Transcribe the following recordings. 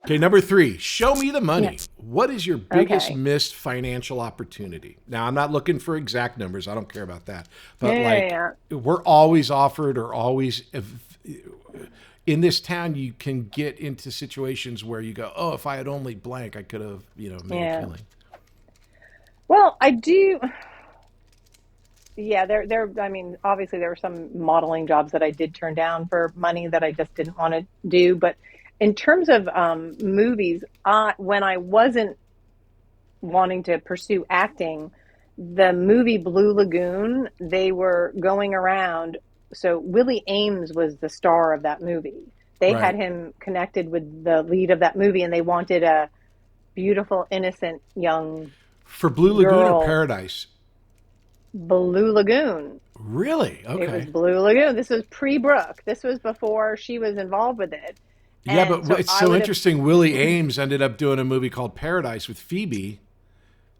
Okay, number 3, show me the money. Yeah. What is your biggest Okay. missed financial opportunity? Now, I'm not looking for exact numbers. I don't care about that. Yeah, But like, yeah, we're always offered or always in this town, you can get into situations where you go, oh, if I had only blank, I could have, yeah. made a Yeah. killing. Well, I do. Yeah, I mean, obviously there were some modeling jobs that I did turn down for money that I just didn't want to do. But in terms of movies, when I wasn't wanting to pursue acting, the movie Blue Lagoon, they were going around. So Willie Ames was the star of that movie. They had Right. him connected with the lead of that movie, and they wanted a beautiful, innocent young For Blue Lagoon or girl. Paradise? Blue Lagoon. Really? It was Okay. Blue Lagoon. This was pre-Brooke. This was before she was involved with it. Yeah, And but so it's I so would have, interesting. Willie Ames ended up doing a movie called Paradise with Phoebe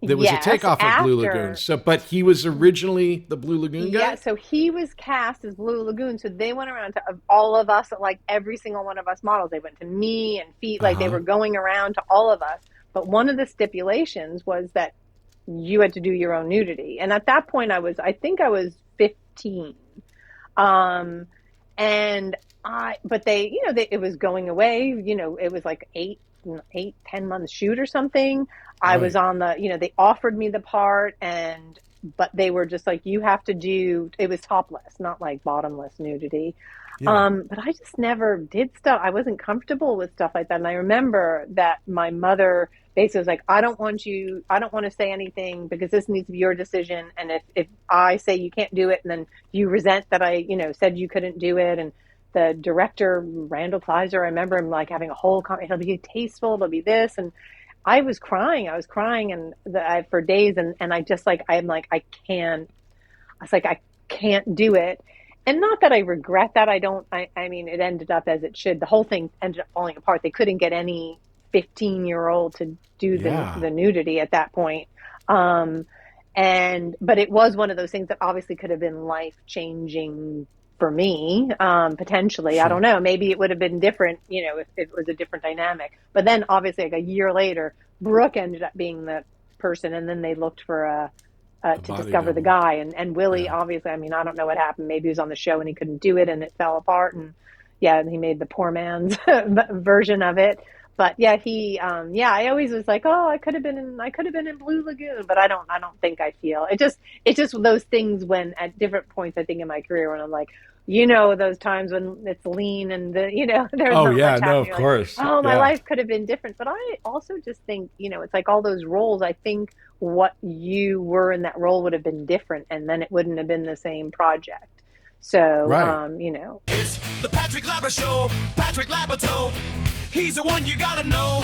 that was a yes, takeoff of Blue Lagoon. after, So, but he was originally the Blue Lagoon yeah, guy? so he was cast as Blue Lagoon. So they went around to all of us, like every single one of us models. They went to me and Feet, like they Uh-huh. were going around to all of us. But one of the stipulations was that you had to do your own nudity. And at that point, I think I was 15. Um, and but it was going away, it was like 10 months shoot or something. I was Right. on they offered me the part, but they were just like, you have to do, it was topless, not like bottomless nudity. Yeah. But I just never did stuff. I wasn't comfortable with stuff like that. And I remember that my mother basically was like, I don't want to say anything because this needs to be your decision. And if I say you can't do it, and then you resent that said you couldn't do it. And the director, Randall Kleiser, I remember him like having a whole, it'll be tasteful, it'll be this. And I was crying for days. And I'm like, I was like, I can't do it. And not that I regret that. I mean, it ended up as it should. The whole thing ended up falling apart. They couldn't get any 15-year-old to do Yeah. the nudity at that point. Um, but it was one of those things that obviously could have been life changing for me, potentially. I don't Sure. know. Maybe it would have been different, if it was a different dynamic. But then obviously like a year later, Brooke ended up being the person. And then they looked for A to body discover the double. guy. And Willie, Yeah. obviously, I mean, I don't know what happened. Maybe he was on the show and he couldn't do it and it fell apart. And yeah, and he made the poor man's version of it. But yeah, I always was like, oh, I could have been in Blue Lagoon, but I don't think I feel it's just those things when at different points, I think in my career when I'm like, those times when it's lean and there's Oh, not yeah. much No, happening. of You're like, course. oh, my Yeah. life could have been different. But I also just think, it's like all those roles. I think what you were in that role would have been different, and then it wouldn't have been the same project. So, Right. It's the Patrick Labyorteaux Show. Patrick Labyorteaux. He's the one you gotta know.